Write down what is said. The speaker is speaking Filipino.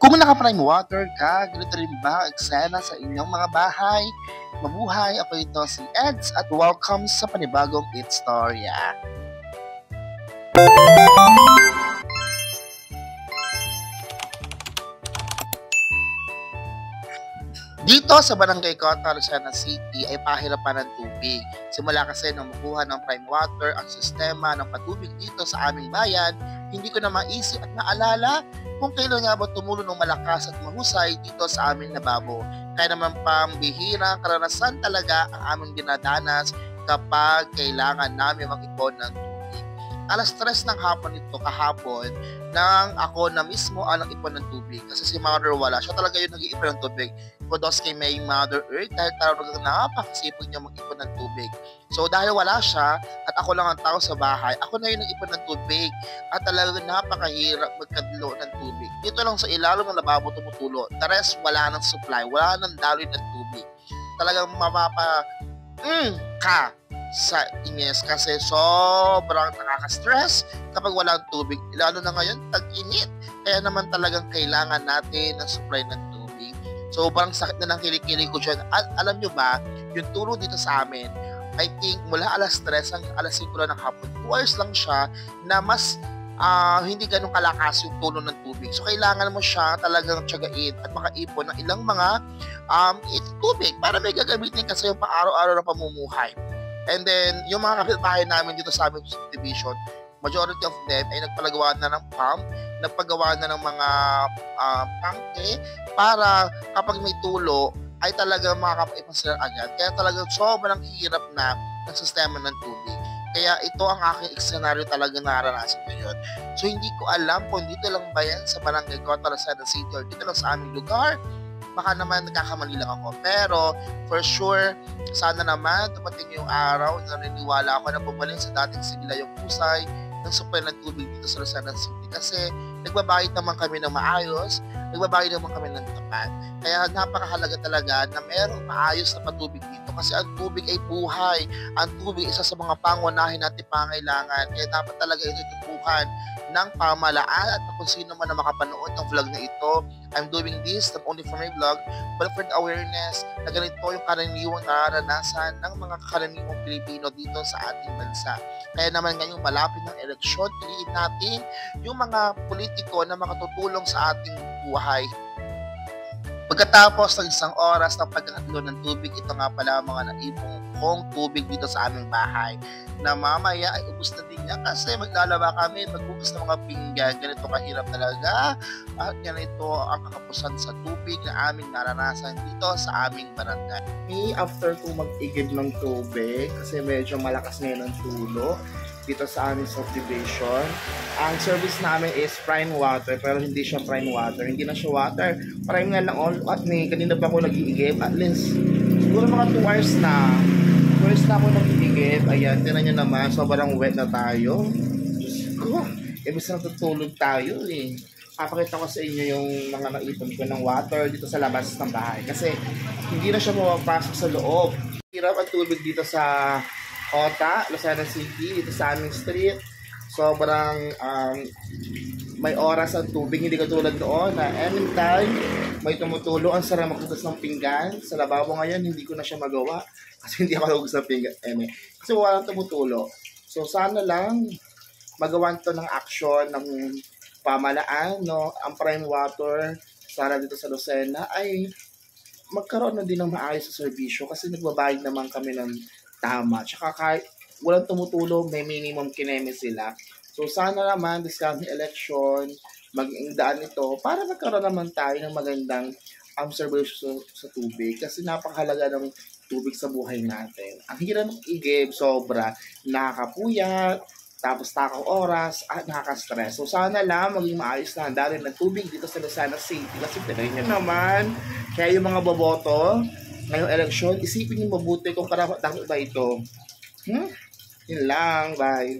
Kung naka-prime water ka, ganito rin ba ang eksena sa inyong mga bahay? Mabuhay, ako ito si Eds at welcome sa panibagong Itstorya. Dito sa Barangay Cota, Lucena City ay pahirapan ng tubig. Simula kasi nang makuha ng prime water ang sistema ng patubig dito sa aming bayan, hindi ko na maisip at naalala kung kailan nga ba tumulong ng malakas at mahusay dito sa aming lababo. Kaya naman pambihirang karanasan talaga ang aming dinadanas kapag kailangan namin mag-ipon ng tubig. Alas 3 ng hapon ito kahapon nang ako na mismo ang ipon ng tubig. Kasi si Mother wala. Siya talaga yung nag-iipon ng tubig. Kudos kay may Mother Earth dahil talagang napakasipag niya mag-ipon ng tubig. So dahil wala siya at ako lang ang tao sa bahay, ako na yung nag-ipon ng tubig. At talagang napakahirap magkadlo ng tubig. Dito lang sa ilalim ng lababo tumutulo. The rest wala ng supply. Wala ng daloy ng tubig. Talagang ka sa inis kasi sobrang nakaka-stress kapag walang tubig. Lalo na ngayon, tag-init. Kaya naman talagang kailangan natin ng supply ng tubig. Sobrang sakit na ng kilikili ko dyan. At alam nyo ba, yung tulong dito sa amin, I think mula alas 3 hanggang alas 5 ng hapon, 2 hours lang siya na mas hindi ganun kalakas yung tulong ng tubig. So, kailangan mo siya talagang tiyagain at makaipon ng ilang mga tubig para may gagamitin kasi yung pang-araw-araw na pamumuhay. And then, yung mga kapitbahay namin dito sa aming subdivision, majority of them ay nagpagawa na ng pump, nagpagawa na ng mga tangke para kapag may tulo, ay talagang makakapaipon sila agad. Kaya talagang sobrang hirap na ng sistema ng tubig. Kaya ito ang aking scenario talaga naranasan ngayon. So, hindi ko alam kung dito lang ba yan sa Barangay Cota, Lucena City or dito lang sa aming lugar. Baka naman nagkakamali lang ako. Pero, for sure, sana naman dumating yung araw na naniniwala ako na bumalik sa dating sigla yung pusay ng supply ng tubig dito sa Lucena City. Kasi, nagbabayad naman kami ng maayos, nagbabayad naman kami ng tapat. Kaya napakahalaga talaga na mayroong maayos na patubig dito kasi ang tubig ay buhay. Ang tubig isa sa mga pangunahin natin pangailangan. Kaya dapat talaga ito tutukan ng pamahalaan at kung sino man na makapanood ng vlog na ito. I'm doing this not only for my vlog but for the awareness na ganito yung karaniwang naranasan ng mga karaniwang Pilipino dito sa ating bansa. Kaya naman ngayong malapit ng eleksyon, piliin natin yung mga politiko na makatutulong sa ating buhay. Pagkatapos ng isang oras ng pagkakatlo ng tubig, ito nga pala mga naipong kong tubig dito sa aming bahay na mamaya ay ubos na din niya kasi maglalaba kami, magbukas ng mga pinggan. Ganito kahirap talaga at ganito ang kakapusan sa tubig na aming naranasan dito sa aming barangay. After ko mag-igib ng tubig kasi medyo malakas ngayon ang tulo dito sa aming subdivision. Ang service namin is prime water pero hindi siya prime water. Hindi na siya water. Prime nga lang all at kanina pa ako nag-iigib. At least siguro mga 2 hours na. 2 hours na ako nag-iigib. Ayan, tinan nyo naman. Sobrang wet na tayo. Diyos ko. Ibig na tutulog tayo eh. Papakita ko sa inyo yung mga naipon ko ng water dito sa labas ng bahay. Kasi hindi na siya mapapasok sa loob. Hirap ang tubig dito sa Cota, Lucena City, dito sa aming street. Sobrang may oras ang tubig, hindi katulad noon na anytime may tumutulong. Ang sarap maghugas ng pinggan. Sa lababo ngayon, hindi ko na siya magawa kasi hindi ako naghugas ng pinggan. Kasi walang tumutulo. So sana lang magawan to ng action ng pamahalaan, no? Ang prime water sana dito sa Lucena ay magkaroon na din ng maayos sa serbisyo kasi nagbabayad naman kami ng tama. Tsaka kahit walang tumutulong, may minimum kineme sila. So sana naman this coming election, mag-ingdaan ito para magkaroon naman tayo ng magandang serbisyo sa tubig. Kasi napakahalaga ng tubig sa buhay natin. Ang hirap ng igib, sobra. Nakakapuyat, tapos takang oras, at nakaka-stress. So sana lang maging maayos na ang daloy ng tubig dito sa Lucena City. Kasi tinayin nyo naman, kaya yung mga boboto, ngayong eleksyon, isipin niyo mabuti kung karapat-dapat ba ito. Yun lang, bye.